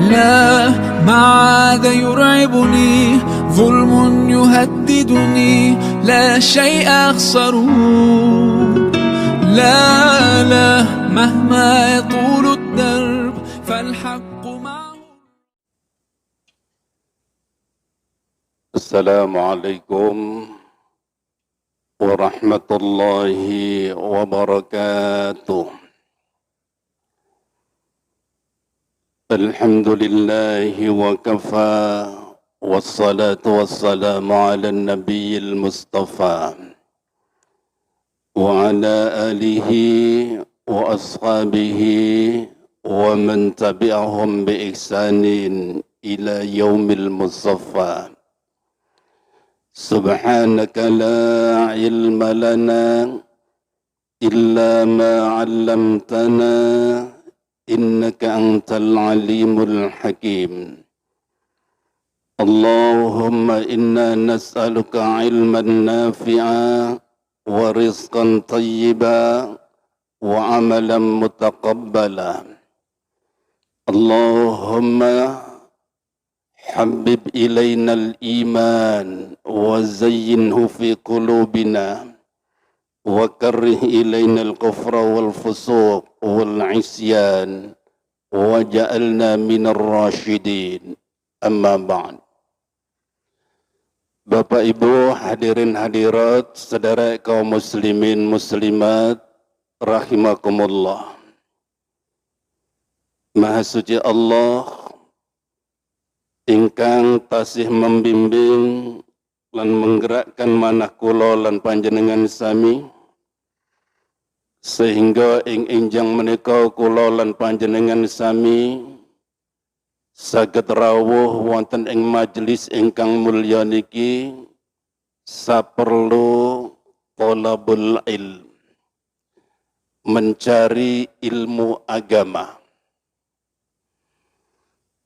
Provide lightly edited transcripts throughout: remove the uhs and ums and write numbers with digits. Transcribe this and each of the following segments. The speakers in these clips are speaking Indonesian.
لا ما عاد يرعبني ظلم يهددني لا شيء أخسره لا لا مهما يطول الدرب فالحق معه. السلام عليكم ورحمة الله وبركاته. الحمد لله وكفى والصلاة والسلام على النبي المصطفى وعلى آله وأصحابه ومن تبعهم بإحسان إلى يوم المصطفى. سبحانك لا علم لنا إلا ما علمتنا إنك أنت العليم الحكيم. اللهم إنا نسألك علما نافعا ورزقا طيبا وعملا متقبلا. اللهم حبب إلينا الإيمان وزينه في قلوبنا وكره إلينا الكفر والفسوق والعصيان وجعلنا من الراشدين. أما بعد. Bapak Ibu hadirin hadirat, saudara kaum muslimin muslimat rahimakumullah. Maha suci Allah ingkang tasih membimbing lan menggerakkan manah kula lan panjenengan sami sehingga ing enjang menika kula lan panjenengan sami saged rawuh wonten ing majelis ingkang mulya niki saperlu thalabul ilm, mencari ilmu agama.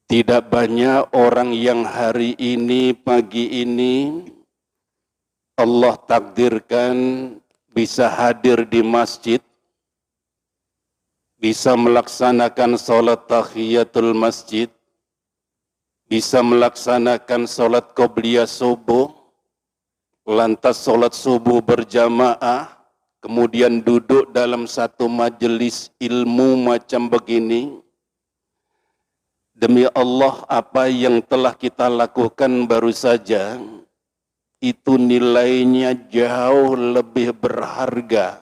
Tidak banyak orang yang hari ini, pagi ini Allah takdirkan bisa hadir di masjid, bisa melaksanakan sholat tahiyatul masjid, bisa melaksanakan sholat qobliyah subuh, lantas sholat subuh berjamaah, kemudian duduk dalam satu majelis ilmu macam begini. Demi Allah, apa yang telah kita lakukan baru saja, itu nilainya jauh lebih berharga,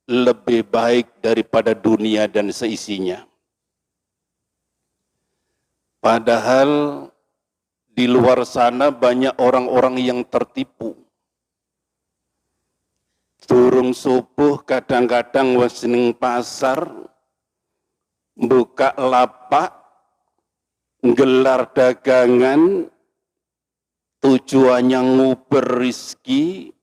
lebih baik daripada dunia dan seisinya. Padahal di luar sana banyak orang-orang yang tertipu. Durung subuh kadang-kadang wis ning pasar, buka lapak, gelar dagangan, tujuannya nguber rizki,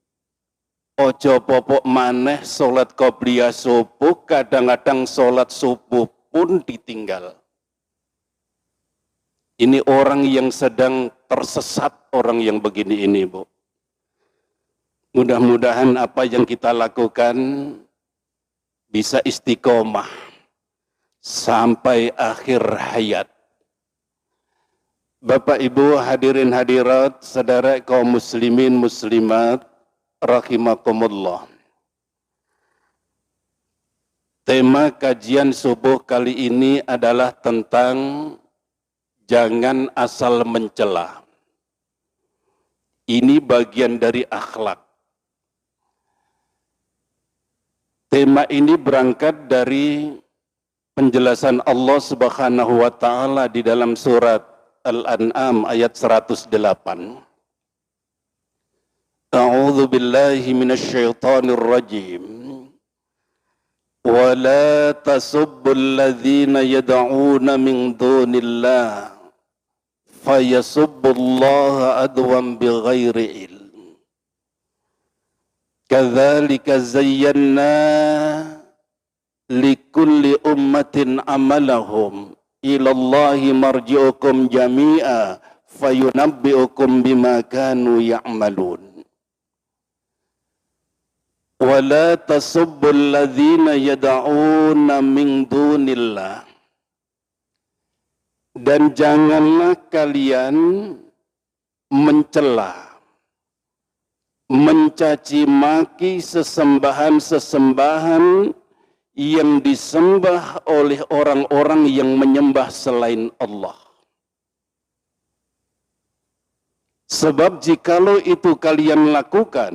ojo popok maneh sholat qobliyah subuh, kadang-kadang sholat subuh pun ditinggal. Ini orang yang sedang tersesat, orang yang begini ini, Bu. Mudah-mudahan apa yang kita lakukan bisa istiqomah sampai akhir hayat. Bapak Ibu hadirin hadirat, saudara kaum muslimin muslimat rahimakumullah. Tema kajian subuh kali ini adalah tentang jangan asal mencela. Ini bagian dari akhlak. Tema ini berangkat dari penjelasan Allah Subhanahu wa taala di dalam surat Al-An'am ayat 108. A'udzu billahi minasyaitonir rajim. Wa la tasubbul ladzina yad'una min dunillah fayasubbullaha adwan bighairi ilm. Kadzalika zayyana likulli ummatin amalahum ilallahi marji'ukum jami'a fayunabbi'ukum bima kanu ya'malun. Wa la tasubbul ladzina yad'una min dunillah. Dan janganlah kalian mencela, mencaci maki sesembahan-sesembahan yang disembah oleh orang-orang yang menyembah selain Allah. Sebab jikalau itu kalian lakukan,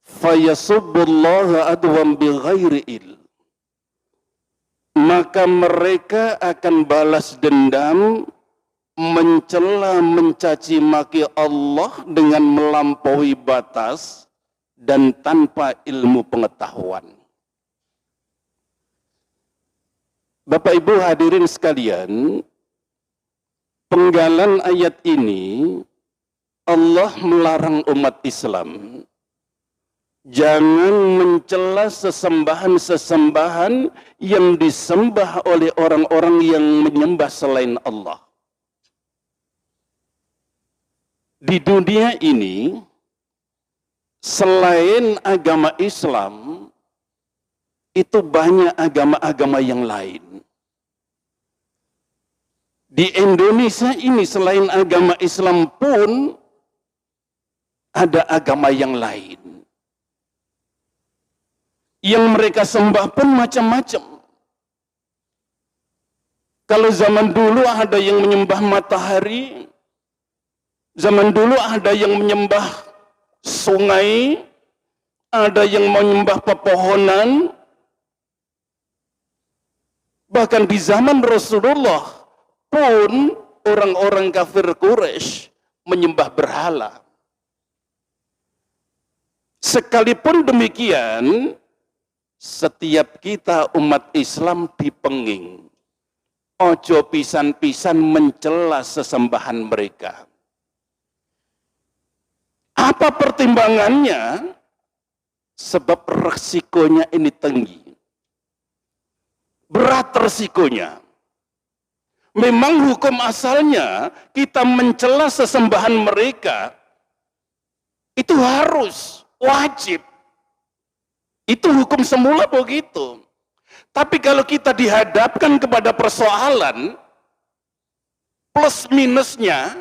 fayasubbullaha adwam bighairi ilm, maka mereka akan balas dendam, mencela, mencaci maki Allah dengan melampaui batas dan tanpa ilmu pengetahuan. Bapak Ibu hadirin sekalian, penggalan ayat ini Allah melarang umat Islam jangan mencela sesembahan-sesembahan yang disembah oleh orang-orang yang menyembah selain Allah. Di dunia ini, selain agama Islam, itu banyak agama-agama yang lain. Di Indonesia ini selain agama Islam pun ada agama yang lain. Yang mereka sembah pun macam-macam. Kalau zaman dulu ada yang menyembah matahari, zaman dulu ada yang menyembah sungai, ada yang menyembah pepohonan. Bahkan di zaman Rasulullah pun orang-orang kafir Quraisy menyembah berhala. Sekalipun demikian, setiap kita umat Islam dipenging, ojo pisan-pisan mencela sesembahan mereka. Apa pertimbangannya? Sebab resikonya ini tinggi. Berat resikonya. Memang hukum asalnya kita mencela sesembahan mereka itu harus, wajib. Itu hukum semula begitu. Tapi kalau kita dihadapkan kepada persoalan plus minusnya,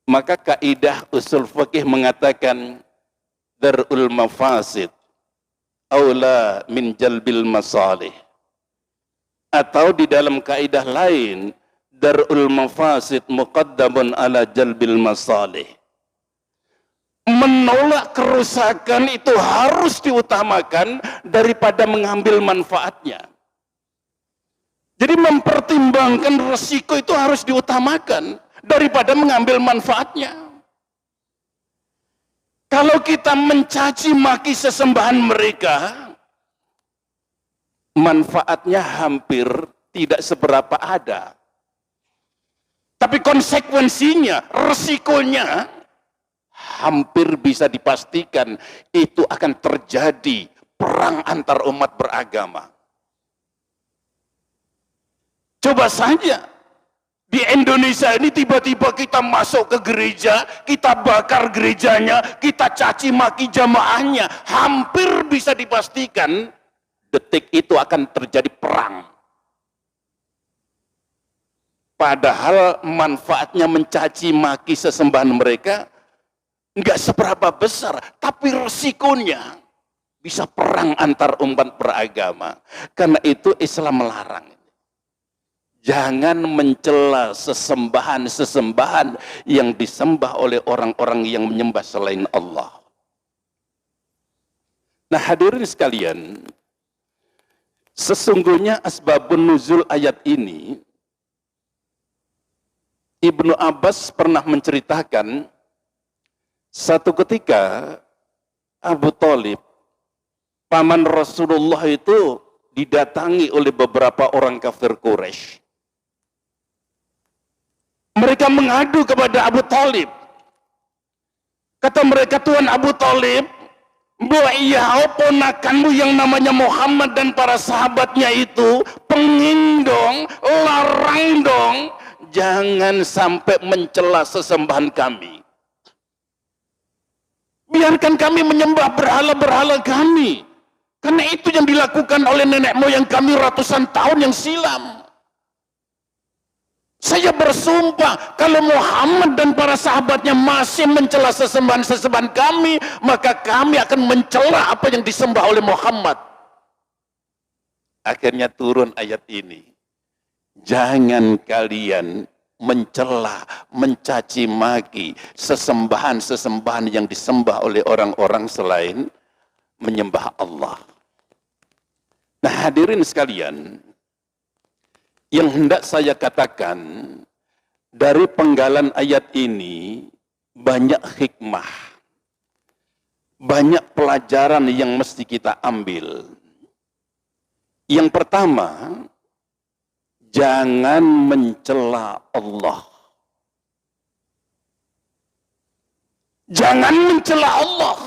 maka kaidah usul fikih mengatakan darul mafasid aula min jalbil masalih. Atau di dalam kaidah lain, darul mafasid muqaddamun ala jalbil masalih. Menolak kerusakan itu harus diutamakan daripada mengambil manfaatnya. Jadi mempertimbangkan resiko itu harus diutamakan daripada mengambil manfaatnya. Kalau kita mencaci maki sesembahan mereka, manfaatnya hampir tidak seberapa ada. Tapi konsekuensinya, resikonya hampir bisa dipastikan itu akan terjadi perang antar umat beragama. Coba saja di Indonesia ini tiba-tiba kita masuk ke gereja, kita bakar gerejanya, kita caci maki jamaahnya, hampir bisa dipastikan detik itu akan terjadi perang. Padahal manfaatnya mencaci maki sesembahan mereka enggak seberapa besar, tapi resikonya bisa perang antar umat beragama. Karena itu Islam melarang. Jangan mencela sesembahan-sesembahan yang disembah oleh orang-orang yang menyembah selain Allah. Nah, hadirin sekalian, sesungguhnya asbabun nuzul ayat ini, Ibnu Abbas pernah menceritakan satu ketika Abu Thalib, paman Rasulullah itu didatangi oleh beberapa orang kafir Quraisy. Mereka mengadu kepada Abu Thalib. Kata mereka, Tuan Abu Thalib, bahwa iya ponakanmu yang namanya Muhammad dan para sahabatnya itu pengin dong, larang dong, jangan sampai mencela sesembahan kami. Biarkan kami menyembah berhala-berhala kami. Karena itu yang dilakukan oleh nenek moyang kami ratusan tahun yang silam. Saya bersumpah, kalau Muhammad dan para sahabatnya masih mencela sesembahan-sesembahan kami, maka kami akan mencela apa yang disembah oleh Muhammad. Akhirnya turun ayat ini. Jangan kalian mencela, mencaci maki sesembahan-sesembahan yang disembah oleh orang-orang selain menyembah Allah. Nah, hadirin sekalian, yang hendak saya katakan dari penggalan ayat ini banyak hikmah, banyak pelajaran yang mesti kita ambil. Yang pertama, jangan mencela Allah. Jangan mencela Allah.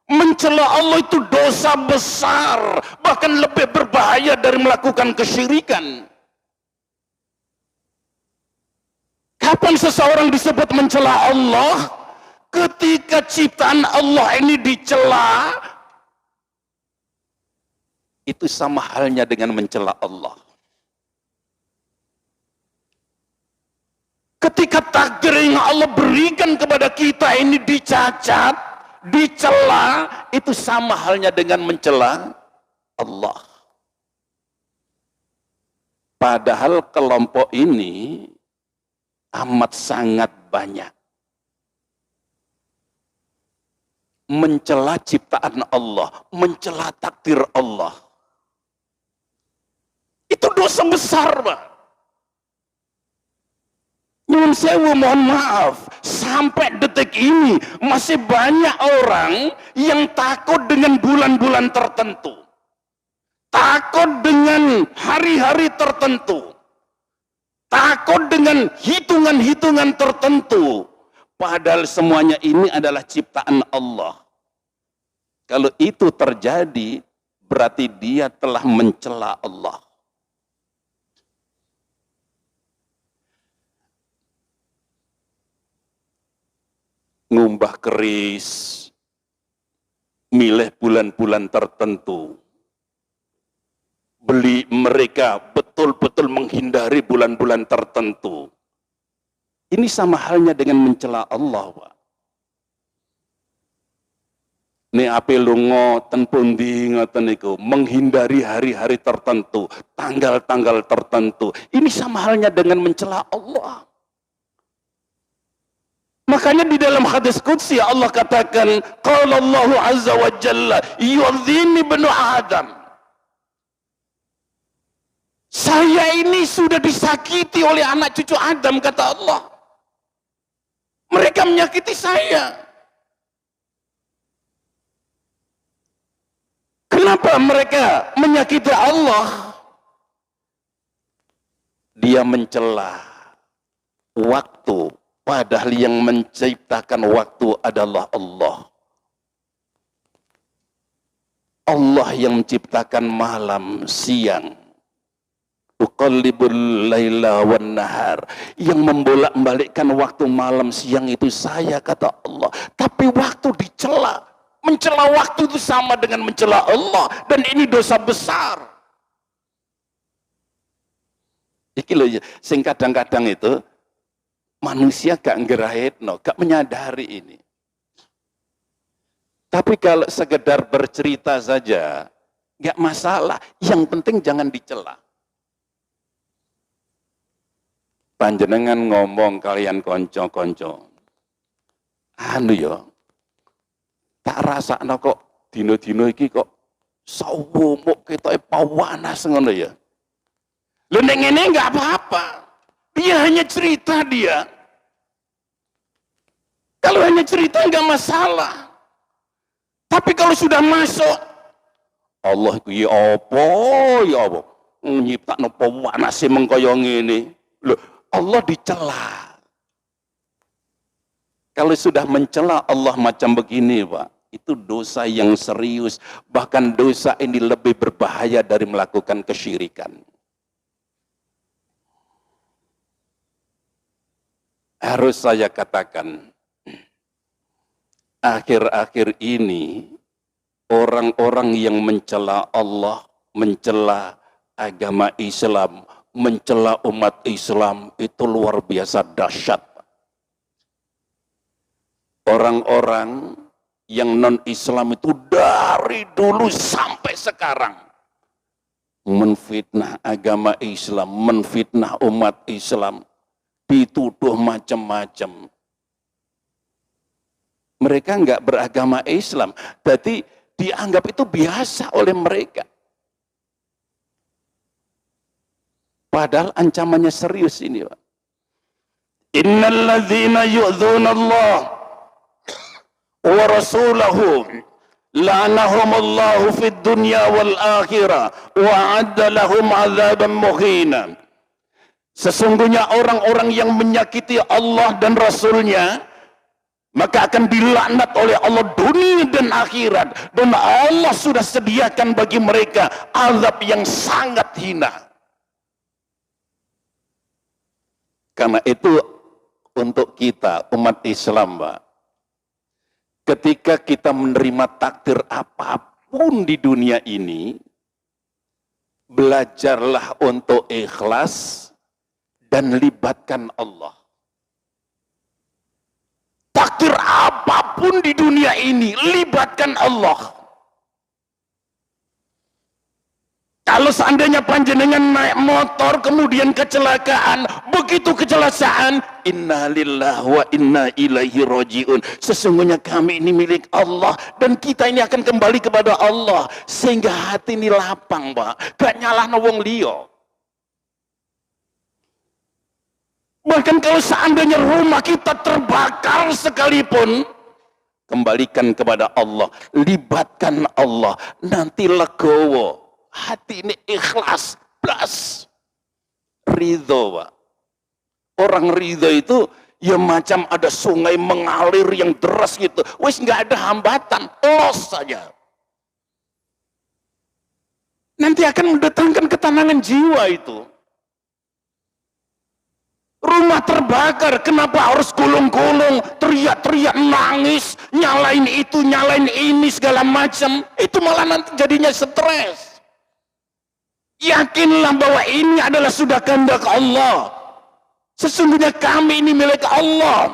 Mencela Allah itu dosa besar, bahkan lebih berbahaya dari melakukan kesyirikan. Kapan seseorang disebut mencela Allah? Ketika ciptaan Allah ini dicela, itu sama halnya dengan mencela Allah. Ketika takdir yang Allah berikan kepada kita ini dicacat, dicela, itu sama halnya dengan mencela Allah. Padahal kelompok ini amat sangat banyak mencela ciptaan Allah, mencela takdir Allah. Itu dosa besar, Pak. Nyuwun sewu, mohon maaf, sampai detik ini masih banyak orang yang takut dengan bulan-bulan tertentu, takut dengan hari-hari tertentu, takut dengan hitungan-hitungan tertentu, padahal semuanya ini adalah ciptaan Allah. Kalau itu terjadi, berarti dia telah mencela Allah. Ngumbah keris, milih bulan-bulan tertentu. Mereka betul-betul menghindari bulan-bulan tertentu. Ini sama halnya dengan mencela Allah, Pak. Ini ape lunga ten pundi ngoten niku, menghindari hari-hari tertentu, tanggal-tanggal tertentu. Ini sama halnya dengan mencela Allah. Makanya di dalam hadis qudsi Allah katakan, qala Allah azza wa jalla, yu'dhini ibnu Adam. Saya ini sudah disakiti oleh anak cucu Adam, kata Allah. Mereka menyakiti saya. Kenapa mereka menyakiti Allah? Dia mencela waktu, padahal yang menciptakan waktu adalah Allah. Allah yang menciptakan malam, siang. Uqallibul laila wan nahar. Yang membolak-balikkan waktu malam siang itu saya, kata Allah. Tapi waktu dicela. Mencela waktu itu sama dengan mencela Allah. Dan ini dosa besar. Iki loh, sing kadang-kadang itu manusia gak ngerahitno, gak menyadari ini. Tapi kalau sekedar bercerita saja, gak masalah. Yang penting jangan dicela. Panjenengan ngomong kalian konco-konco. Anu yo, tak rasakno kok dino-dino iki kok sawumuk ketoke pawanas ngono ya. Lho nek ngene enggak apa-apa. Dia hanya cerita dia. Kalau hanya cerita enggak masalah. Tapi kalau sudah masuk, Allah iku ya apa ya apa? Nyiptakno pawanas mengkaya ngene. Loh, Allah dicela. Kalau sudah mencela Allah macam begini, Pak, itu dosa yang serius. Bahkan dosa ini lebih berbahaya dari melakukan kesyirikan. Harus saya katakan, akhir-akhir ini orang-orang yang mencela Allah, mencela agama Islam, mencela umat Islam itu luar biasa dahsyat. Orang-orang yang non-Islam itu dari dulu sampai sekarang menfitnah agama Islam, menfitnah umat Islam, dituduh macam-macam. Mereka enggak beragama Islam, berarti dianggap itu biasa oleh mereka. Padahal ancamannya serius ini, Pak. Innal ladzina yu'dzuna Allah wa rasulahu la'anahumullahu fid dunya wal akhirah wa 'adda lahum 'adzaban muhina. Sesungguhnya orang-orang yang menyakiti Allah dan Rasulnya maka akan dilaknat oleh Allah dunia dan akhirat, dan Allah sudah sediakan bagi mereka azab yang sangat hina. Karena itu untuk kita umat Islam, Pak, ketika kita menerima takdir apapun di dunia ini, belajarlah untuk ikhlas dan libatkan Allah. Takdir apapun di dunia ini, libatkan Allah. Kalau seandainya panjenengan naik motor kemudian kecelakaan, begitu kecelakaan, inna lillahi wa inna ilaihi rajiun. Sesungguhnya kami ini milik Allah dan kita ini akan kembali kepada Allah, sehingga hati ini lapang, Pak. Gak nyalahno wong liya. Bahkan kalau seandainya rumah kita terbakar sekalipun, kembalikan kepada Allah, libatkan Allah, nanti legowo. Hati ini ikhlas, plus ridho, Pak. Orang ridho itu ya macam ada sungai mengalir yang deras gitu. Wis nggak ada hambatan, los saja. Nanti akan mendatangkan ketenangan jiwa itu. Rumah terbakar, kenapa harus gulung-gulung, teriak-teriak, nangis, nyalain itu, nyalain ini, segala macam. Itu malah nanti jadinya stres. Yakinlah bahwa ini adalah sudah kehendak Allah. Sesungguhnya kami ini milik Allah.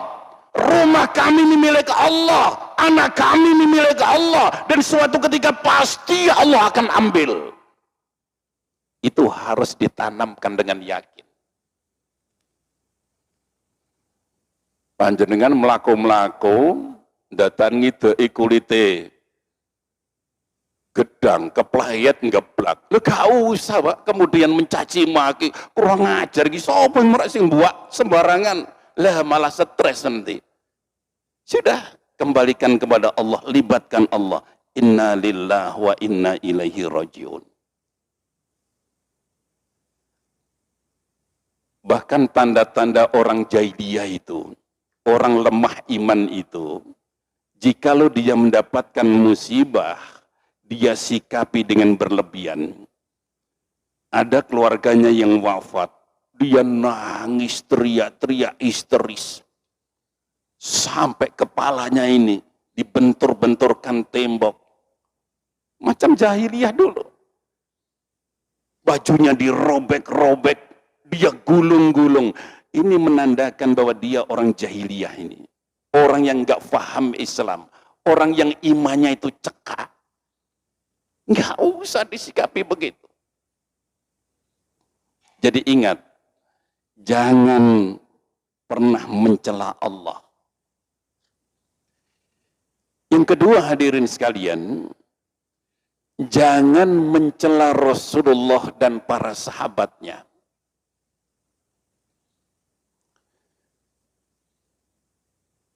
Rumah kami ini milik Allah. Anak kami ini milik Allah. Dan suatu ketika pasti Allah akan ambil. Itu harus ditanamkan dengan yakin. Panjenengan melaku-melaku, datangi dei kulite gedang, keplayet, ngeblak. Lu gak usah, Pak, kemudian mencaci maki, kurang ajar, sapa sing buat sembarangan, lah malah stres nanti. Sudah, kembalikan kepada Allah, libatkan Allah. Inna lillahi wa inna ilaihi rajiun. Bahkan tanda-tanda orang jahiliyah itu, orang lemah iman itu, jikalau dia mendapatkan musibah, dia sikapi dengan berlebihan. Ada keluarganya yang wafat, dia nangis, teriak-teriak histeris. Sampai kepalanya ini dibentur-benturkan tembok. Macam jahiliyah dulu. Bajunya dirobek-robek, dia gulung-gulung. Ini menandakan bahwa dia orang jahiliyah ini. Orang yang gak paham Islam. Orang yang imannya itu cekak. Nggak usah disikapi begitu. Jadi ingat, jangan pernah mencela Allah. Yang kedua, hadirin sekalian, jangan mencela Rasulullah dan para sahabatnya.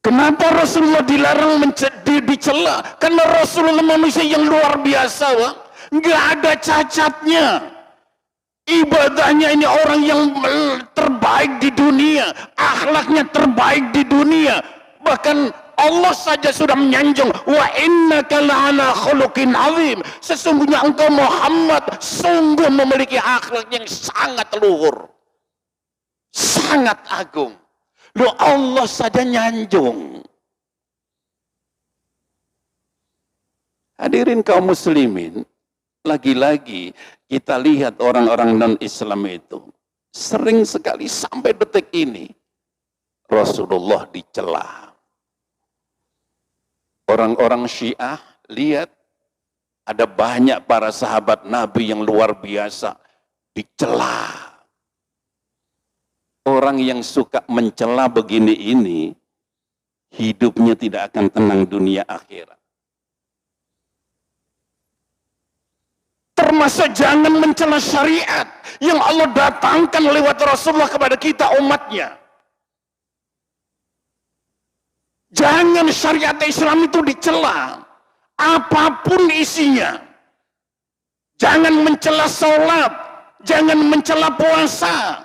Kenapa Rasulullah dilarang dicela? Karena Rasulullah manusia yang luar biasa, Pak. Nggak ada cacatnya. Ibadahnya ini orang yang terbaik di dunia. Akhlaknya terbaik di dunia. Bahkan Allah saja sudah menyanjung, wa innaka la'ala khuluqin azim. Sesungguhnya engkau Muhammad sungguh memiliki akhlak yang sangat luhur. Sangat agung. Loh, Allah saja nyanjung. Hadirin kaum muslimin, lagi-lagi kita lihat orang-orang non-Islam itu. Sering sekali sampai detik ini Rasulullah dicela. Orang-orang Syiah lihat ada banyak para sahabat Nabi yang luar biasa dicela. Orang yang suka mencela begini ini hidupnya tidak akan tenang dunia akhirat. Termasuk jangan mencela syariat yang Allah datangkan lewat Rasulullah kepada kita umatnya. Jangan syariat Islam itu dicela, apapun isinya. Jangan mencela sholat, jangan mencela puasa,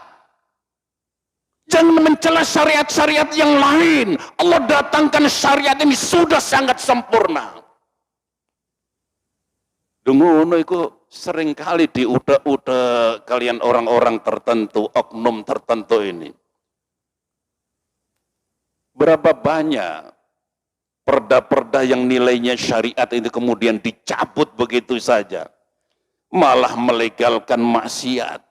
jangan mencela syariat-syariat yang lain. Allah datangkan syariat ini sudah sangat sempurna. Dungono itu seringkali diudak-udak kalian orang-orang tertentu, oknum tertentu ini. Berapa banyak perda-perda yang nilainya syariat itu kemudian dicabut begitu saja. Malah melegalkan maksiat.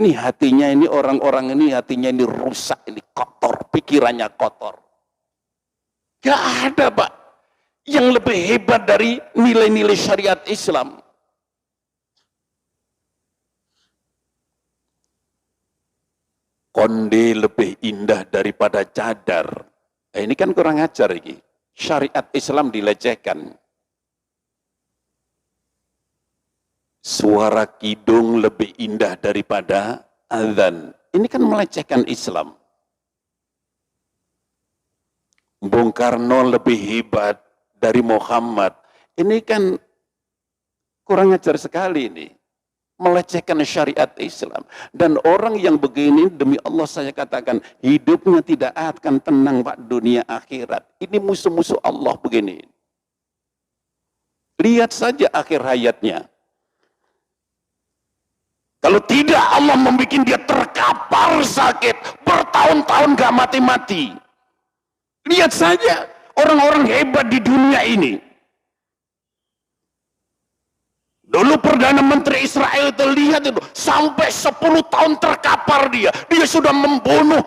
Ini hatinya ini orang-orang ini hatinya ini rusak, ini kotor, pikirannya kotor. Gak ada Pak yang lebih hebat dari nilai-nilai syariat Islam. Konde lebih indah daripada cadar. Ini kan kurang ajar ini. Syariat Islam dilecehkan. Suara kidung lebih indah daripada azan. Ini kan melecehkan Islam. Bung Karno lebih hebat dari Muhammad. Ini kan kurang ajar sekali ini. Melecehkan syariat Islam. Dan orang yang begini, demi Allah saya katakan, hidupnya tidak akan tenang Pak dunia akhirat. Ini musuh-musuh Allah begini. Lihat saja akhir hayatnya. Kalau tidak Allah membuat dia terkapar sakit, bertahun-tahun gak mati-mati. Lihat saja orang-orang hebat di dunia ini. Dulu Perdana Menteri Israel itu lihat itu, sampai 10 tahun terkapar dia. Dia sudah membunuh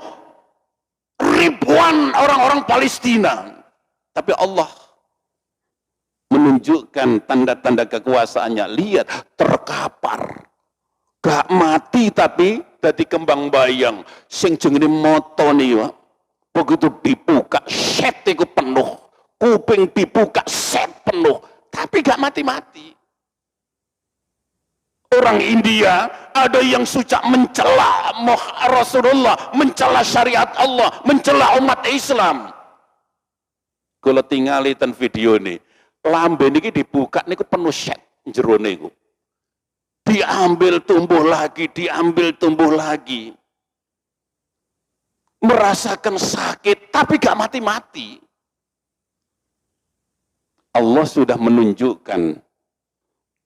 ribuan orang-orang Palestina. Tapi Allah menunjukkan tanda-tanda kekuasaannya. Lihat, terkapar. Gak mati tapi jadi kembang bayang. Sing jenenge moto nih, begitu dibuka, set itu penuh. Kuping dibuka, set penuh. Tapi gak mati-mati. Orang India ada yang suka mencela Rasulullah, mencela syariat Allah, mencela umat Islam. Kalau tinggal lihat video ini, lambe ini dibuka, ini penuh set jero niku. Diambil tumbuh lagi, diambil tumbuh lagi. Merasakan sakit, tapi gak mati-mati. Allah sudah menunjukkan,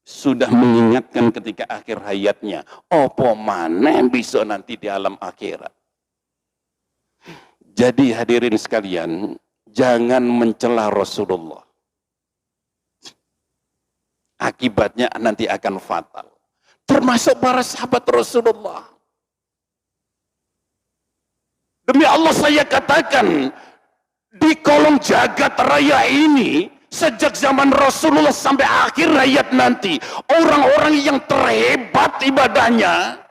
sudah mengingatkan ketika akhir hayatnya, opo maneh bisa nanti di alam akhirat. Jadi hadirin sekalian, jangan mencela Rasulullah. Akibatnya nanti akan fatal. Termasuk para sahabat Rasulullah. Demi Allah saya katakan, di kolong jagat raya ini, sejak zaman Rasulullah sampai akhir hayat nanti, orang-orang yang terhebat ibadahnya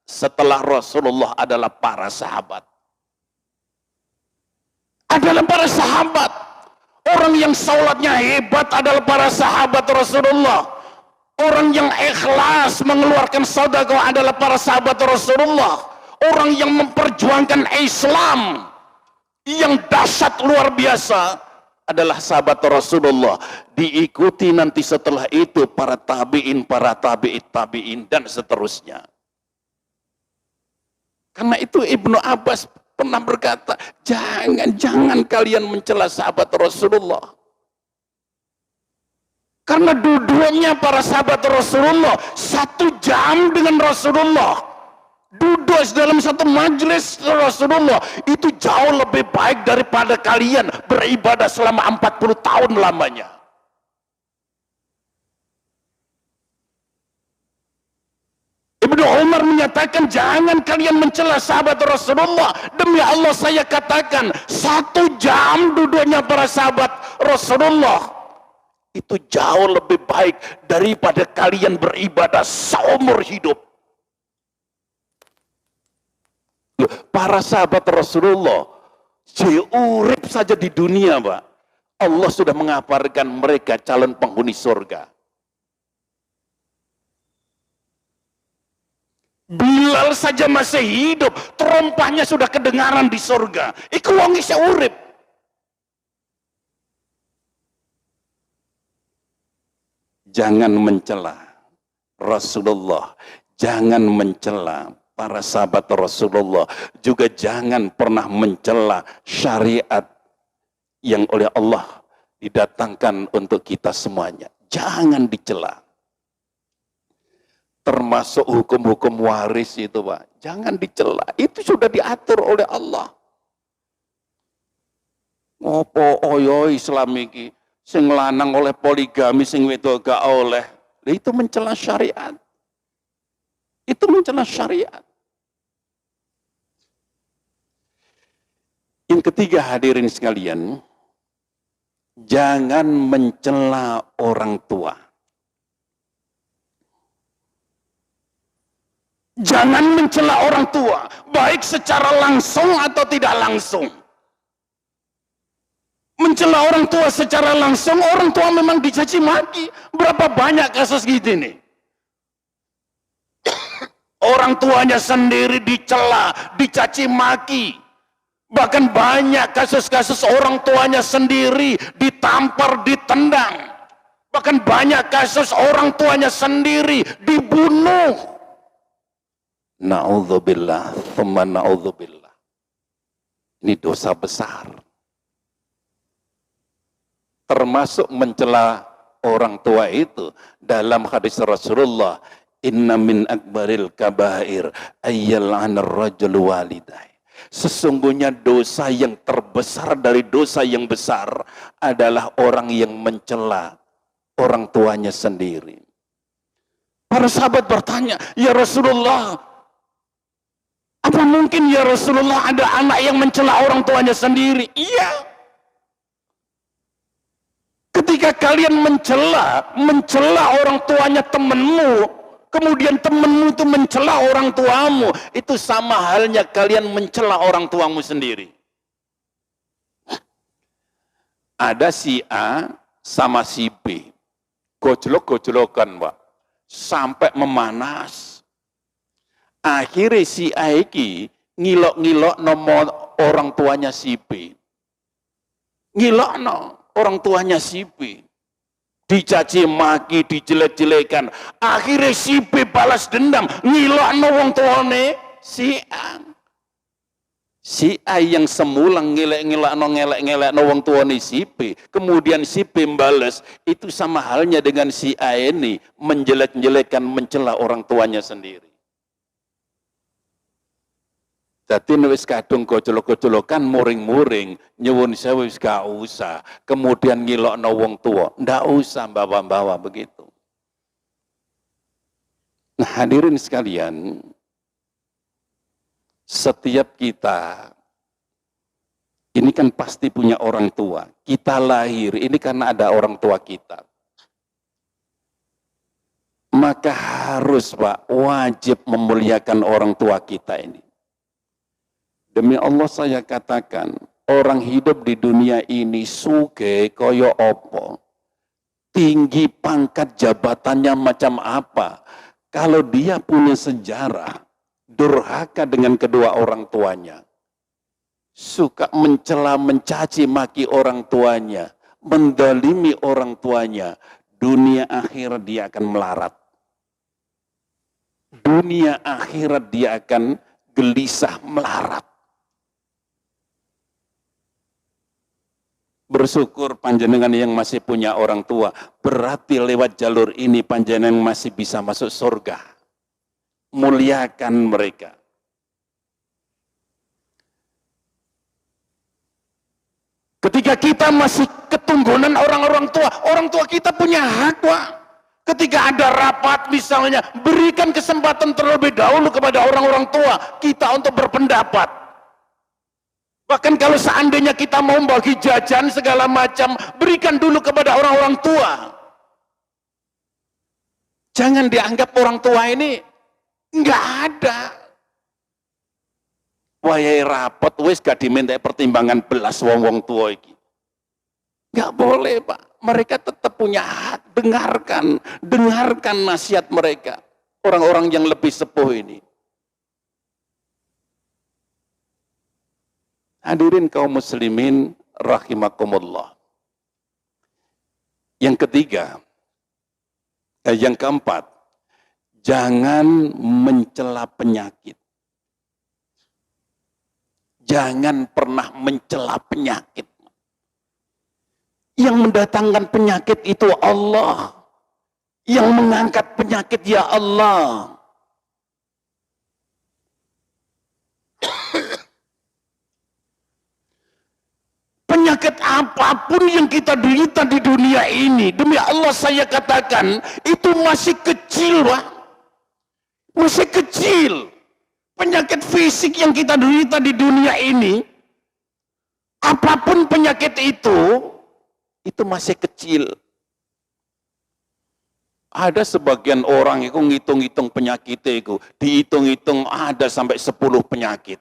setelah Rasulullah adalah para sahabat. Adalah para sahabat. Orang yang sholatnya hebat adalah para sahabat Rasulullah. Orang yang ikhlas mengeluarkan sedekah adalah para sahabat Rasulullah. Orang yang memperjuangkan Islam yang dahsyat luar biasa adalah sahabat Rasulullah. Diikuti nanti setelah itu para tabi'in, para tabi'in dan seterusnya. Karena itu Ibnu Abbas pernah berkata, jangan kalian mencela sahabat Rasulullah. Karena duduknya para sahabat Rasulullah 1 jam dengan Rasulullah, duduk dalam satu majelis Rasulullah, itu jauh lebih baik daripada kalian beribadah selama 40 tahun lamanya. Ibnu Umar menyatakan, jangan kalian mencela sahabat Rasulullah. Demi Allah saya katakan, 1 jam duduknya para sahabat Rasulullah itu jauh lebih baik daripada kalian beribadah seumur hidup. Para sahabat Rasulullah urip saja di dunia, Pak. Allah sudah mengabarkan mereka calon penghuni surga. Bilal saja masih hidup, terompahnya sudah kedengaran di surga. Iku wong isih urip. Jangan mencela Rasulullah, jangan mencela para sahabat Rasulullah, juga jangan pernah mencela syariat yang oleh Allah didatangkan untuk kita semuanya. Jangan dicela. Termasuk hukum-hukum waris itu, Pak. Jangan dicela. Itu sudah diatur oleh Allah. Ngopo oyo Islam iki sing lanang oleh poligami, sing wedok gak oleh. Itu mencela syariat. Itu mencela syariat. Yang ketiga, hadirin sekalian, jangan mencela orang tua. Jangan mencela orang tua, baik secara langsung atau tidak langsung. Mencela orang tua secara langsung, orang tua memang dicaci maki. Berapa banyak kasus gitu nih? Orang tuanya sendiri dicela, dicaci maki. Bahkan banyak kasus-kasus orang tuanya sendiri ditampar, ditendang. Bahkan banyak kasus orang tuanya sendiri dibunuh. Na'udzubillah, thumma na'udzubillah. Ini dosa besar. Termasuk mencela orang tua itu dalam hadis Rasulullah, inna min akbaril kabair ayyal'anar rajul waliday. Sesungguhnya dosa yang terbesar dari dosa yang besar adalah orang yang mencela orang tuanya sendiri. Para sahabat bertanya, ya Rasulullah, apa mungkin ya Rasulullah ada anak yang mencela orang tuanya sendiri? Iya. Ketika kalian mencela orang tuanya temanmu, kemudian temanmu itu mencela orang tuamu, itu sama halnya kalian mencela orang tuamu sendiri. Ada si A sama si B, gojlok-gojlokan, Pak, sampai memanas. Akhirnya si A iki ngilok-ngilok nomor orang tuanya si B. Ngilok no orang tuanya si B. Dicaci maki, dijelek-jelekan. Akhirnya si B balas dendam, ngilok no wong tuane si A. Si A yang semula ngelek-ngelek no wong tuane si B, kemudian si B balas, itu sama halnya dengan si A ini menjelek-jelekan, mencela orang tuanya sendiri. Jadi wis kadung gojlok-gojlokan, muring-muring, nyuwun sewu wis gak usah. Kemudian ngilokno wong tua, ndak usah bawa-bawa begitu. Nah, hadirin sekalian, setiap kita ini kan pasti punya orang tua. Kita lahir ini karena ada orang tua kita. Maka harus, Pak, wajib memuliakan orang tua kita ini. Demi Allah saya katakan, orang hidup di dunia ini suge koyo opo, tinggi pangkat jabatannya macam apa, kalau dia punya sejarah durhaka dengan kedua orang tuanya, suka mencela, mencaci maki orang tuanya, mendalimi orang tuanya, dunia akhirat dia akan melarat. Dunia akhirat dia akan gelisah, melarat. Bersyukur panjenengan yang masih punya orang tua, berarti lewat jalur ini panjenengan masih bisa masuk surga. Muliakan mereka. Ketika kita masih ketunggunan orang tua kita punya hak, Pak. Ketika ada rapat misalnya, berikan kesempatan terlebih dahulu kepada orang-orang tua kita untuk berpendapat. Bahkan kalau seandainya kita mau bagi jajan segala macam, berikan dulu kepada orang-orang tua. Jangan dianggap orang tua ini nggak ada. Wayai rapat wis gak diminta pertimbangan belas wong-wong tua iki. Nggak boleh, Pak. Mereka tetap punya hak. Dengarkan nasihat mereka. Orang-orang yang lebih sepuh ini. Hadirin kaum muslimin rahimakumullah. Yang ketiga, yang keempat, jangan mencela penyakit. Jangan pernah mencela penyakit. Yang mendatangkan penyakit itu Allah. Yang mengangkat penyakit ya Allah. Penyakit apapun yang kita derita di dunia ini, demi Allah saya katakan, itu masih kecil, Pak. Masih kecil. Penyakit fisik yang kita derita di dunia ini, apapun penyakit itu masih kecil. Ada sebagian orang itu ngitung-ngitung penyakit itu, dihitung-hitung ada sampai 10 penyakit.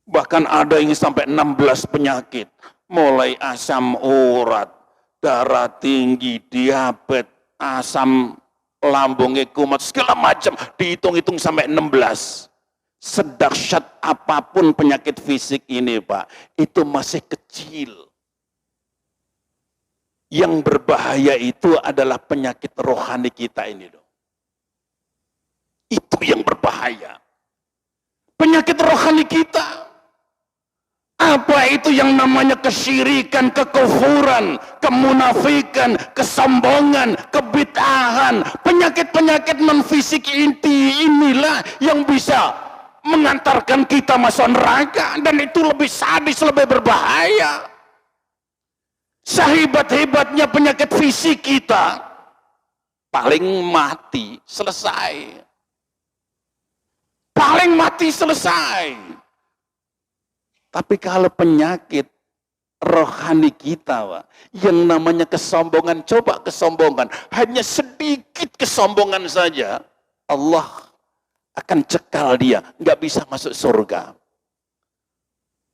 Bahkan ada yang sampai 16 penyakit. Mulai asam urat, darah tinggi, diabetes, asam lambungnya kumat, segala macam. Dihitung-hitung sampai 16. Sedahsyat apapun penyakit fisik ini, Pak, itu masih kecil. Yang berbahaya itu adalah penyakit rohani kita ini. Itu yang berbahaya. Penyakit rohani kita. Apa itu yang namanya kesyirikan, kekufuran, kemunafikan, kesombongan, kebid'ahan, penyakit-penyakit non-fisik inilah yang bisa mengantarkan kita masuk neraka, dan itu lebih sadis, lebih berbahaya. Sehebat-hebatnya penyakit fisik kita, paling mati selesai. Paling mati selesai. Tapi kalau penyakit rohani kita, Pak, yang namanya kesombongan, coba kesombongan, hanya sedikit kesombongan saja, Allah akan cekal dia, nggak bisa masuk surga.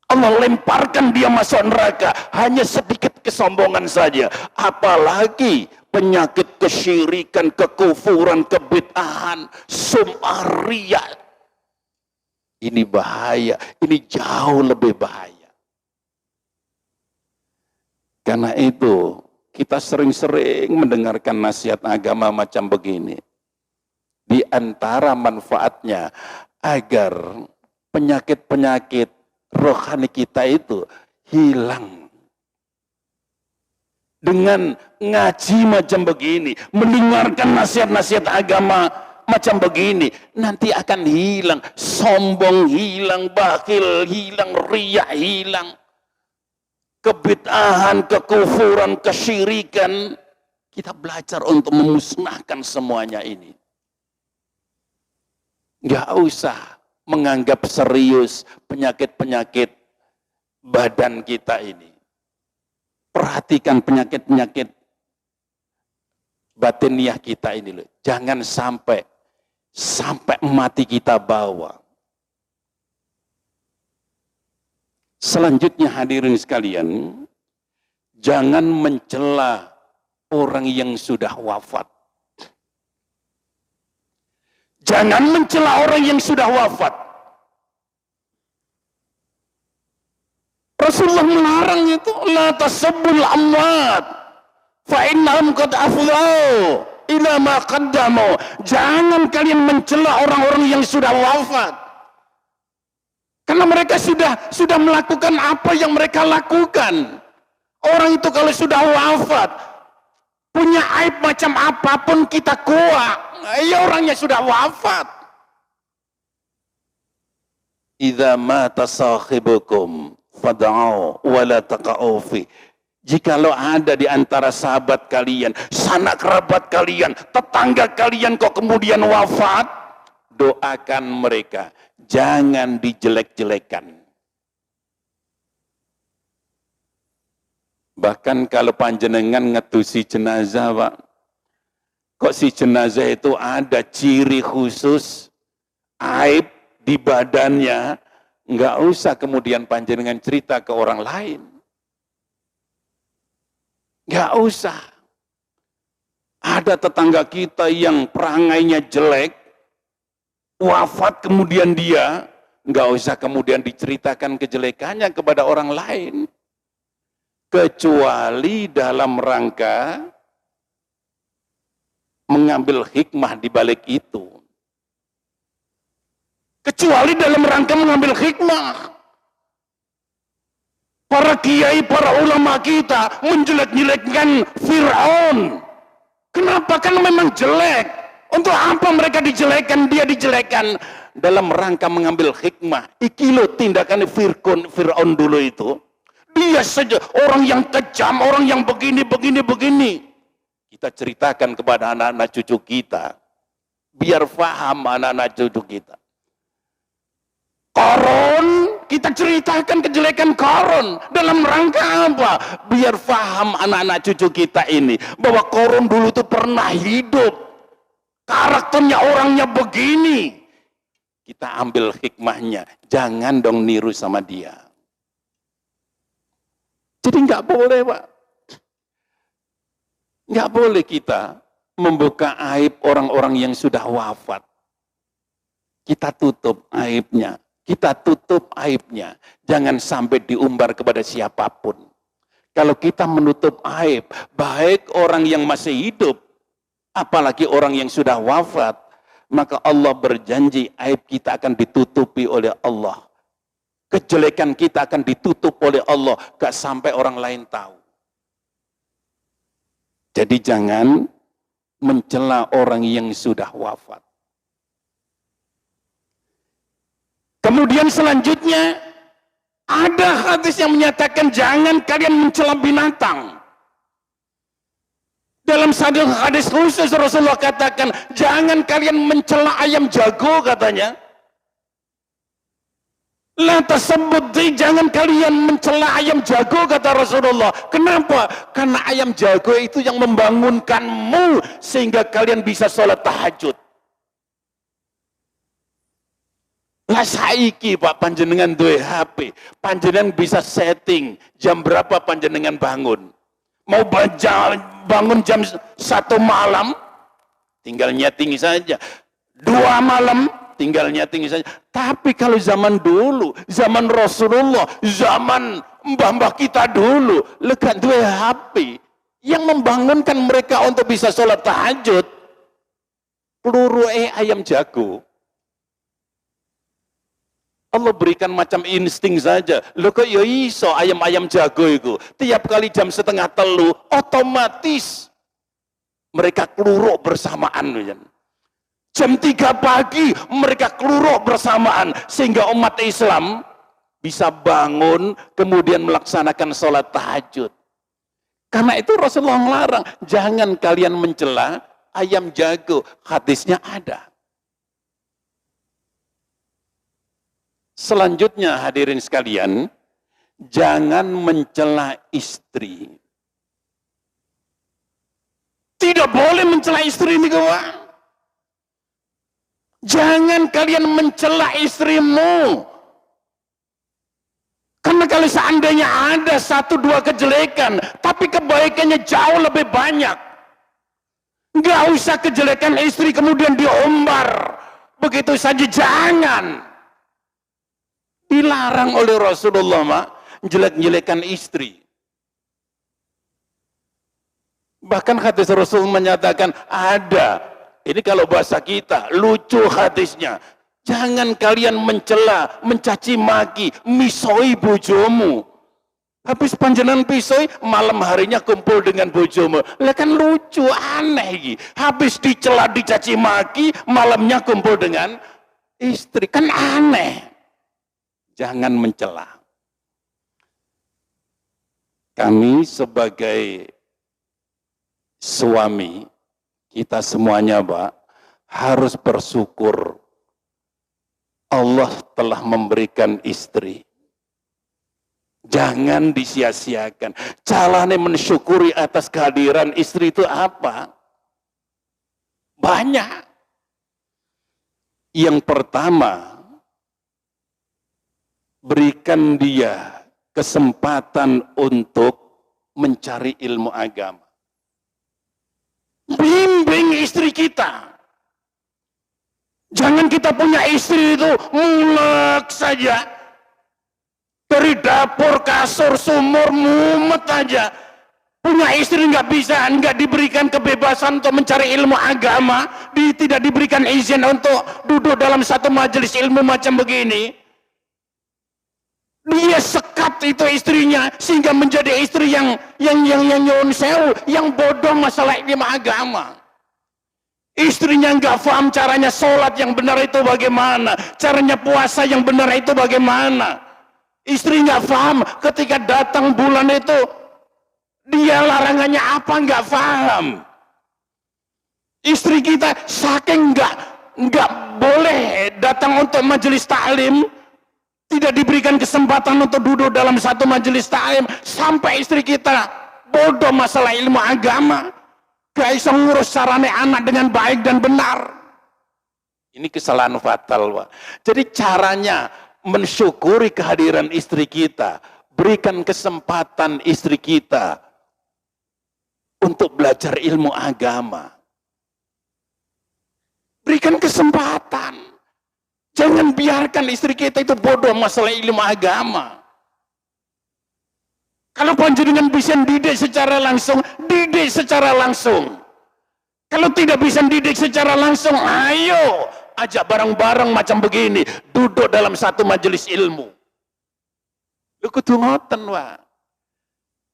Allah lemparkan dia masuk neraka, hanya sedikit kesombongan saja. Apalagi penyakit kesyirikan, kekufuran, kebid'ahan, sum'ah, riya. Ini bahaya, ini jauh lebih bahaya. Karena itu, kita sering-sering mendengarkan nasihat agama macam begini. Di antara manfaatnya, agar penyakit-penyakit rohani kita itu hilang. Dengan ngaji macam begini, mendengarkan nasihat-nasihat agama macam begini, nanti akan hilang, sombong hilang, bakhil hilang, riya hilang, kebid'ahan, kekufuran, kesyirikan. Kita belajar untuk memusnahkan semuanya ini. Nggak usah menganggap serius penyakit-penyakit badan kita ini. Perhatikan penyakit-penyakit batiniah kita ini loh. Jangan sampai mati kita bawa. Selanjutnya hadirin sekalian, jangan mencela orang yang sudah wafat. Jangan mencela orang yang sudah wafat. Rasulullah melarang itu, la tasabbul amwat fa innahum qad afdau ila ma qaddamu. Jangan kalian mencela orang-orang yang sudah wafat. Karena mereka sudah melakukan apa yang mereka lakukan. Orang itu kalau sudah wafat, punya aib macam apapun kita kuat, ya orangnya sudah wafat. Idza mata sahibukum fad'u wa la taqa'u fi. Jikalau ada di antara sahabat kalian, sanak kerabat kalian, tetangga kalian kok kemudian wafat, doakan mereka, jangan dijelek-jelekan. Bahkan kalau panjenengan ngetusi jenazah, Pak, kok si jenazah itu ada ciri khusus, aib di badannya, nggak usah kemudian panjenengan cerita ke orang lain. Nggak usah. Ada tetangga kita yang perangainya jelek, wafat kemudian dia, nggak usah kemudian diceritakan kejelekannya kepada orang lain. Kecuali dalam rangka mengambil hikmah di balik itu. Kecuali dalam rangka mengambil hikmah. Para kiai, para ulama kita menjelek-jelekkan Fir'aun. Kenapa? Kan memang jelek. Untuk apa mereka dijelekan? Dia dijelekan dalam rangka mengambil hikmah. Iki lo tindakan Fir'aun dulu itu. Dia saja orang yang kejam, orang yang begini. Kita ceritakan kepada anak-anak cucu kita. Biar faham anak-anak cucu kita. Korun, kita ceritakan kejelekan Korun. Dalam rangka apa? Biar faham anak-anak cucu kita ini. Bahwa Korun dulu itu pernah hidup. Karakternya orangnya begini. Kita ambil hikmahnya. Jangan dong niru sama dia. Jadi nggak boleh, Pak. Nggak boleh kita membuka aib orang-orang yang sudah wafat. Kita tutup aibnya. Kita tutup aibnya. Jangan sampai diumbar kepada siapapun. Kalau kita menutup aib, baik orang yang masih hidup, apalagi orang yang sudah wafat, maka Allah berjanji aib kita akan ditutupi oleh Allah. Kejelekan kita akan ditutup oleh Allah. Gak sampai orang lain tahu. Jadi jangan mencela orang yang sudah wafat. Kemudian selanjutnya, ada hadis yang menyatakan jangan kalian mencela binatang. Dalam satu hadis khusus Rasulullah katakan, jangan kalian mencela ayam jago katanya. La tasabbuti, jangan kalian mencela ayam jago kata Rasulullah. Kenapa? Karena ayam jago itu yang membangunkanmu sehingga kalian bisa sholat tahajud. Lah saiki Pak panjenengan duwe HP, panjenengan bisa setting jam berapa panjenengan bangun. Mau bangun jam 1 malam, tinggal nyeting saja. 2 malam, tinggal nyeting saja. Tapi kalau zaman dulu, zaman Rasulullah, zaman mbah-mbah kita dulu, lekat duwe HP yang membangunkan mereka untuk bisa sholat tahajud. Peluru ayam jago. Allah berikan macam insting saja. Loh kok ya iso ayam-ayam jago itu. Tiap kali jam 2:30 otomatis mereka keluruk bersamaan. Jam 3 pagi mereka keluruk bersamaan. Sehingga umat Islam bisa bangun kemudian melaksanakan sholat tahajud. Karena itu Rasulullah melarang. Jangan kalian mencela ayam jago. Hadisnya ada. Selanjutnya hadirin sekalian, jangan mencela istri. Tidak boleh mencela istri ini kawan. Jangan kalian mencela istrimu. Karena kalau seandainya ada 1-2 kejelekan, tapi kebaikannya jauh lebih banyak. Nggak usah kejelekan istri kemudian diumbar. Begitu saja jangan. Dilarang oleh Rasulullah jelek-jelekan istri. Bahkan hadis Rasul menyatakan ada. Ini kalau bahasa kita lucu hadisnya. Jangan kalian mencela, mencaci maki, misoi bojomu. Habis panjenengan pisoi, malam harinya kumpul dengan bojomu. Lah kan lucu, aneh. Habis dicela, dicaci maki, malamnya kumpul dengan istri. Kan aneh. Jangan mencela. Kami sebagai suami, kita semuanya Pak, harus bersyukur Allah telah memberikan istri. Jangan disia-siakan. Caranya mensyukuri atas kehadiran istri itu apa? Banyak. Yang pertama, berikan dia kesempatan untuk mencari ilmu agama. Bimbing istri kita. Jangan kita punya istri itu mulek saja. Dari dapur, kasur, sumur, mumet aja. Punya istri nggak bisa, nggak diberikan kebebasan untuk mencari ilmu agama, tidak diberikan izin untuk duduk dalam satu majelis ilmu macam begini. Dia sekat itu istrinya sehingga menjadi istri yang nyon sewu, yang bodoh masalah ilmu agama. Istrinya nggak paham caranya sholat yang benar itu bagaimana, caranya puasa yang benar itu bagaimana. Istri nggak paham ketika datang bulan itu dia larangannya apa, nggak paham. Istri kita saking nggak boleh datang untuk majelis taklim, tidak diberikan kesempatan untuk duduk dalam satu majelis taklim, sampai istri kita bodoh masalah ilmu agama, gak bisa ngurus caranya anak dengan baik dan benar. Ini kesalahan fatal Pak. Jadi caranya mensyukuri kehadiran istri kita, berikan kesempatan istri kita untuk belajar ilmu agama. Berikan kesempatan. Jangan biarkan istri kita itu bodoh masalah ilmu agama. Kalau panjenengan bisa didik secara langsung, didik secara langsung. Kalau tidak bisa didik secara langsung, ayo ajak bareng-bareng macam begini, duduk dalam satu majelis ilmu. Lu kudu ngoten Pak.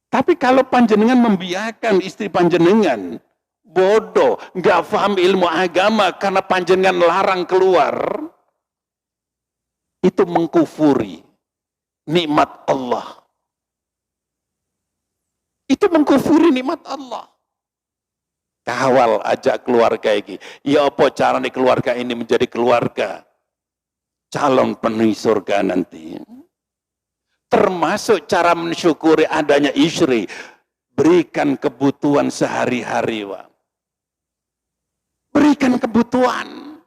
Tapi kalau panjenengan membiarkan istri panjenengan bodoh, nggak paham ilmu agama karena panjenengan larang keluar, itu mengkufuri nikmat Allah. Itu mengkufuri nikmat Allah. Kawal ajak keluarga ini. Ya apa caranya keluarga ini menjadi keluarga calon penghuni surga nanti. Termasuk cara mensyukuri adanya istri. Berikan kebutuhan sehari-hari. Berikan kebutuhan.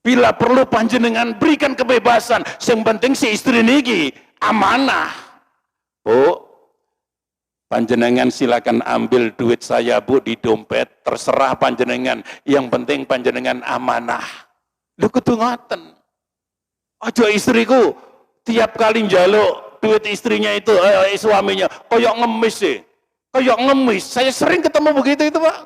Bila perlu panjenengan berikan kebebasan. Yang penting si istri ini amanah. Bu, panjenengan silakan ambil duit saya Bu di dompet, terserah panjenengan. Yang penting panjenengan amanah. Lu kudu ngoten. Aja istriku tiap kali njaluk duit istrinya itu, suaminya, koyok ngemis sih. Koyok ngemis. Saya sering ketemu begitu itu Pak.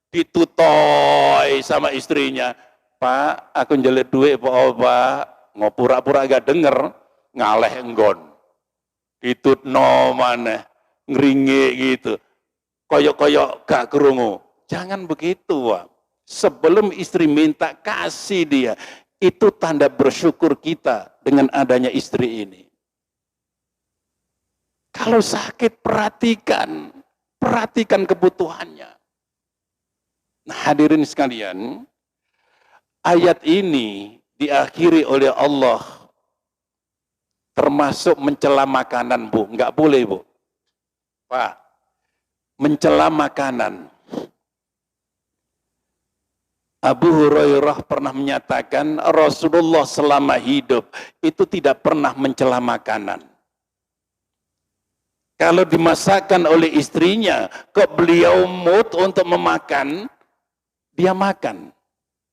Ditutoy sama istrinya. Pak, aku njaluk duit Pak. Ngopura-pura gak denger, ngaleh enggon. Ditutno maneh. Ngeringi gitu, koyok-koyok gak kerungu. Jangan begitu Pak. Sebelum istri minta, kasih dia. Itu tanda bersyukur kita dengan adanya istri ini. Kalau sakit perhatikan kebutuhannya. Nah, hadirin sekalian, ayat ini diakhiri oleh Allah termasuk mencela makanan Bu, nggak boleh Bu. Pak, mencela makanan. Abu Hurairah pernah menyatakan Rasulullah selama hidup itu tidak pernah mencela makanan. Kalau dimasakkan oleh istrinya, kok beliau mood untuk memakan, dia makan.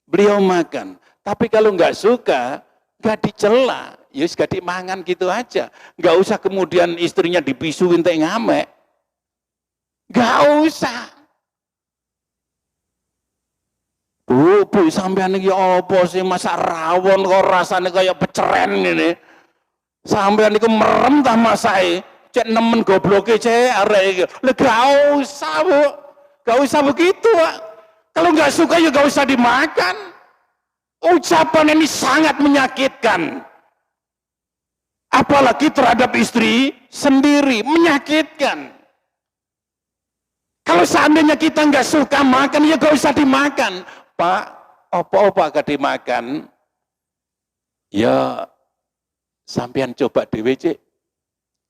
Beliau makan. Tapi kalau nggak suka, nggak dicela. Ya gak dimangan gitu aja. Nggak usah kemudian istrinya dibisuin teh ngamek. Gak usah. Bu sampean iki apa sih masak rawon kok rasane kaya peceren ngene. Sampean iku merem ta masake. Cek nemen gobloke cek arek iki. Lah gak usah, Bu. Gak usah begitu, Pak. Kalau gak suka ya gak usah dimakan. Ucapan ini sangat menyakitkan. Apalagi terhadap istri sendiri, menyakitkan. Kalau seandainya kita nggak suka makan, ya nggak usah dimakan. Pak, apa-apa gak dimakan? Ya, sampean coba dewe, Cik.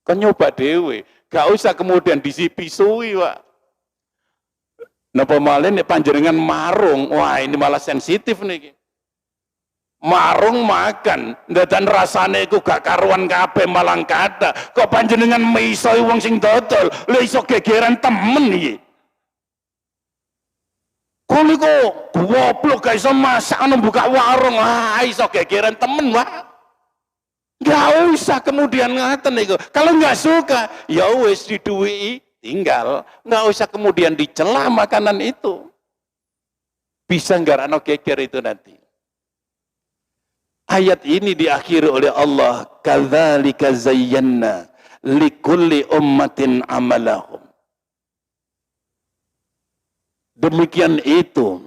Kan nyoba dewe, gak usah kemudian disipisui, Pak. Napa malih nek panjenengan marung, wah ini malah sensitif nih. Marung makan, dan rasane iku gak karuan kabeh malah kada. Kok panjenengan misoi wong sing dodol, lha iso gegeran temen iki. Kok niku goblok gak iso masak ana buka warung, iso gegeran temen, Pak. Gak usah kemudian ngaten niku. Kalau nggak suka, ya wis diduwi tinggal, nggak usah kemudian dicela makanan itu. Bisa nggak ano geger itu nanti. Ayat ini diakhiri oleh Allah, kadzalika zayyana likulli ummatin amalahum. Demikian itu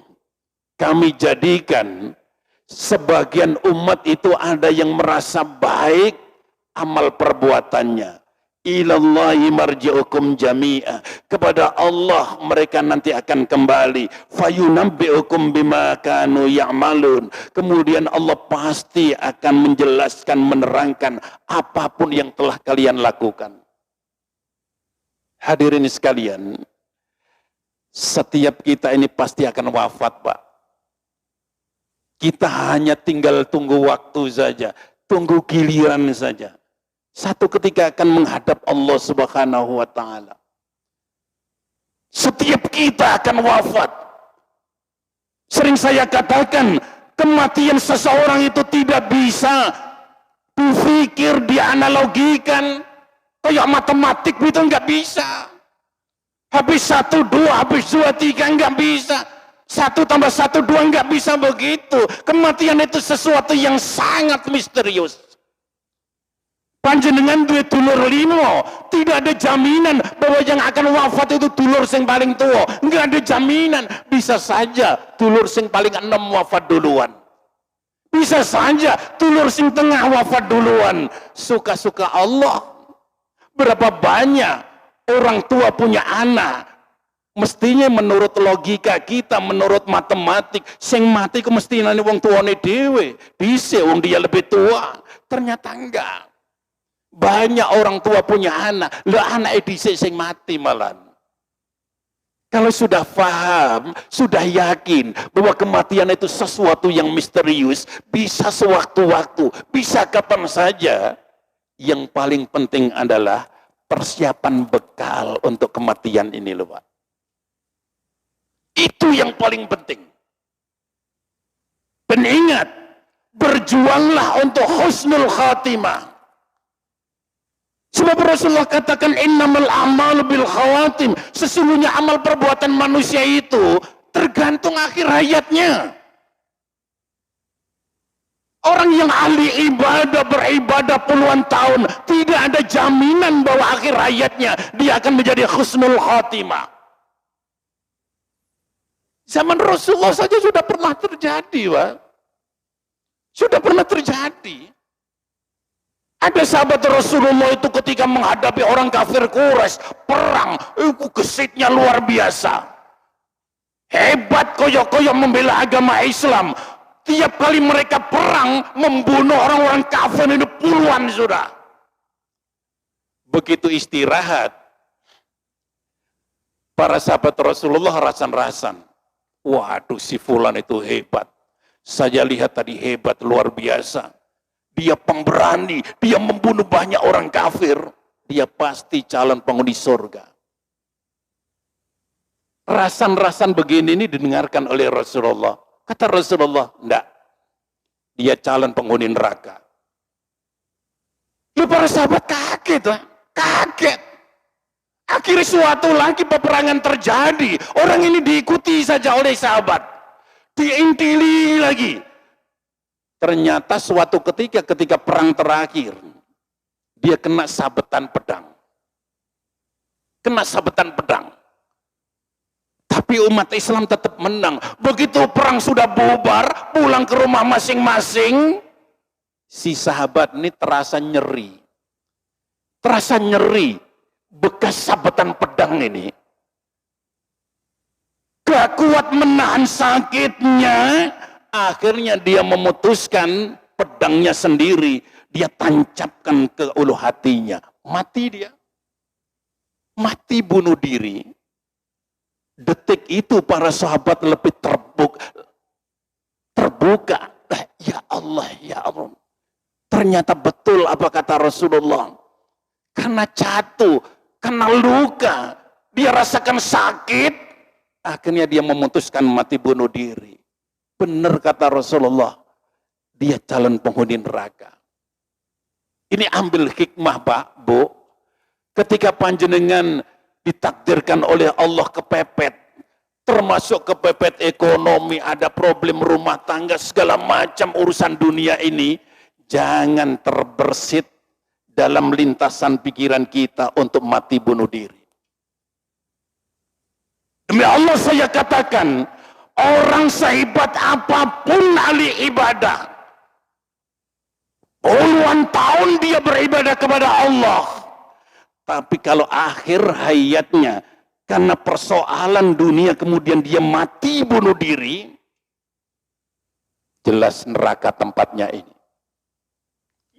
kami jadikan sebagian umat itu ada yang merasa baik amal perbuatannya. Ilallahi marji'ukum jami'a. Kepada Allah mereka nanti akan kembali. Fayunabbi'ukum bima kanu ya'malun. Kemudian Allah pasti akan menjelaskan, menerangkan apapun yang telah kalian lakukan. Hadirin sekalian, setiap kita ini pasti akan wafat, Pak. Kita hanya tinggal tunggu waktu saja, tunggu giliran saja. Satu ketika akan menghadap Allah Subhanahu wa Ta'ala. Setiap kita akan wafat. Sering saya katakan, kematian seseorang itu tidak bisa dipikir, dianalogikan. Kayak matematik itu nggak bisa. Habis 1, 2, habis 2, 3 nggak bisa. 1 tambah 1, 2 nggak bisa begitu. Kematian itu sesuatu yang sangat misterius. Panjenengan duwe dulur 5, tidak ada jaminan bahwa yang akan wafat itu dulur sing paling tua. Nggak ada jaminan. Bisa saja dulur sing paling 6 wafat duluan. Bisa saja dulur sing tengah wafat duluan. Suka-suka Allah. Berapa banyak orang tua punya anak, mestinya menurut logika kita, menurut matematik, sing mati ku mestinya wong tuane dhewe, dhisik wong dia lebih tua. Ternyata enggak. Banyak orang tua punya anak, lah anake dhisik sing mati malah. Kalau sudah paham, sudah yakin bahwa kematian itu sesuatu yang misterius, bisa sewaktu-waktu, bisa kapan saja. Yang paling penting adalah persiapan bekal untuk kematian ini loh, Pak. Itu yang paling penting. Dan ingat, berjuanglah untuk husnul khatimah. Sebab Rasulullah katakan innamal a'malu bil khawatim. Sesungguhnya amal perbuatan manusia itu tergantung akhir hayatnya. Orang yang ahli ibadah, beribadah puluhan tahun, tidak ada jaminan bahwa akhir hayatnya dia akan menjadi husnul khatimah. Zaman Rasulullah saja sudah pernah terjadi, Pak. Sudah pernah terjadi. Ada sahabat Rasulullah itu ketika menghadapi orang kafir Quraisy, perang, itu gesitnya luar biasa. Hebat koyo-koyo membela agama Islam. Tiap kali mereka perang, membunuh orang-orang kafir itu puluhan sudah. Begitu istirahat, para sahabat Rasulullah rasan-rasan. Waduh, si fulan itu hebat. Saya lihat tadi hebat, luar biasa. Dia pemberani, dia membunuh banyak orang kafir. Dia pasti calon penghuni surga. Rasan-rasan begini ini didengarkan oleh Rasulullah. Kata Rasulullah, enggak. Dia calon penghuni neraka. Lalu para sahabat kaget, Pak. Kaget. Akhirnya suatu lagi peperangan terjadi. Orang ini diikuti saja oleh sahabat. Diintili lagi. Ternyata suatu ketika perang terakhir, dia kena sabetan pedang. Kena sabetan pedang. Tapi umat Islam tetap menang. Begitu perang sudah bubar, pulang ke rumah masing-masing, si sahabat ini terasa nyeri. terasa nyeri, bekas sabetan pedang ini. Gak kuat menahan sakitnya, akhirnya dia memutuskan pedangnya sendiri, dia tancapkan ke ulu hatinya. Mati dia. Mati bunuh diri. Detik itu para sahabat lebih terbuka. Ya Allah, ya Allah. Ternyata betul apa kata Rasulullah. Karena jatuh, karena luka, dia rasakan sakit, akhirnya dia memutuskan mati bunuh diri. Benar kata Rasulullah, dia calon penghuni neraka. Ini ambil hikmah Pak, Bu. Ketika panjenengan ditakdirkan oleh Allah kepepet, termasuk kepepet ekonomi, ada problem rumah tangga, segala macam urusan dunia ini, jangan terbersit dalam lintasan pikiran kita untuk mati bunuh diri. Demi Allah saya katakan, orang sehebat apapun ahli ibadah, puluhan tahun dia beribadah kepada Allah, tapi kalau akhir hayatnya karena persoalan dunia kemudian dia mati bunuh diri, jelas neraka tempatnya ini.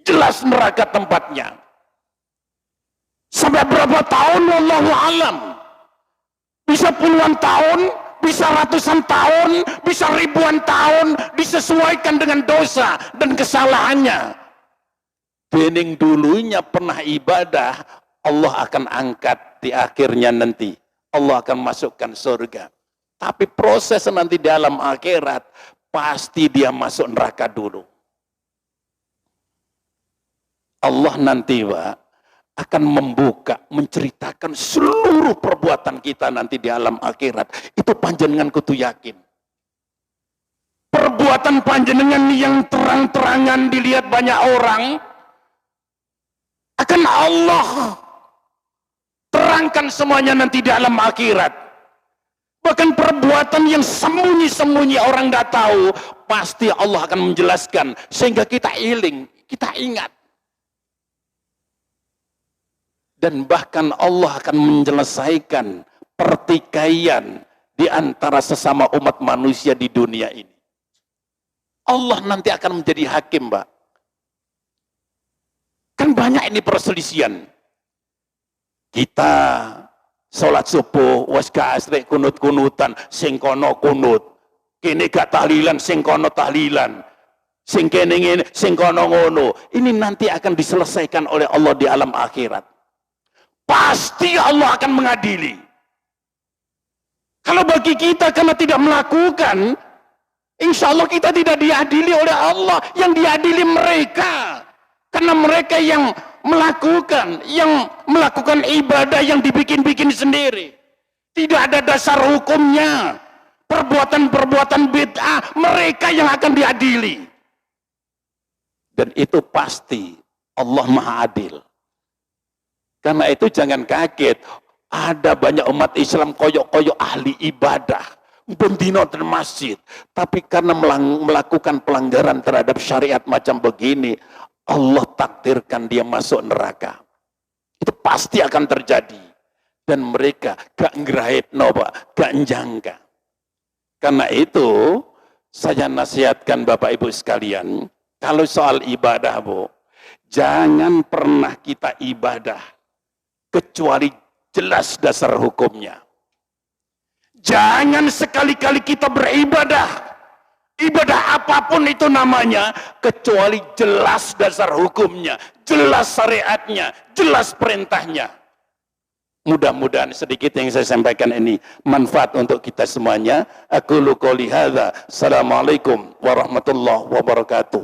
Jelas neraka tempatnya. Sampai berapa tahun wallahu alam. Bisa puluhan tahun, bisa ratusan tahun, bisa ribuan tahun, disesuaikan dengan dosa dan kesalahannya. Bening dulunya pernah ibadah, Allah akan angkat di akhirnya nanti. Allah akan masukkan surga. Tapi proses nanti dalam akhirat, pasti dia masuk neraka dulu. Allah nanti Pak, akan membuka, menceritakan seluruh perbuatan kita nanti di alam akhirat. Itu panjenengan kudu yakin. Perbuatan panjenengan yang terang-terangan dilihat banyak orang, akan Allah terangkan semuanya nanti di alam akhirat. Bahkan perbuatan yang sembunyi-sembunyi orang tidak tahu, pasti Allah akan menjelaskan sehingga kita iling, kita ingat. Dan bahkan Allah akan menyelesaikan pertikaian di antara sesama umat manusia di dunia ini. Allah nanti akan menjadi hakim, Mbak. Kan banyak ini perselisihan. Kita sholat subuh, was gak asri kunut-kunutan, sing kono kunut. Kini gak tahlilan, sing kono tahlilan. Sing kene ngene, sing kono ngono. Ini nanti akan diselesaikan oleh Allah di alam akhirat. Pasti Allah akan mengadili. Kalau bagi kita karena tidak melakukan, insya Allah kita tidak diadili oleh Allah. Yang diadili mereka. Karena mereka yang melakukan ibadah yang dibikin-bikin sendiri. Tidak ada dasar hukumnya. Perbuatan-perbuatan bid'ah, mereka yang akan diadili. Dan itu pasti Allah Maha Adil. Karena itu jangan kaget, ada banyak umat Islam koyok-koyok ahli ibadah, bendino dan masjid, tapi karena melakukan pelanggaran terhadap syariat macam begini, Allah takdirkan dia masuk neraka. Itu pasti akan terjadi. Dan mereka gak ngerahitno, Pak, gak njangka. Karena itu, saya nasihatkan Bapak Ibu sekalian, kalau soal ibadah, Bu, jangan pernah kita ibadah kecuali jelas dasar hukumnya. Jangan sekali-kali kita beribadah, ibadah apapun itu namanya, kecuali jelas dasar hukumnya, jelas syariatnya, jelas perintahnya. Mudah-mudahan sedikit yang saya sampaikan ini manfaat untuk kita semuanya. Aku qouli hadza. Assalamualaikum warahmatullahi wabarakatuh.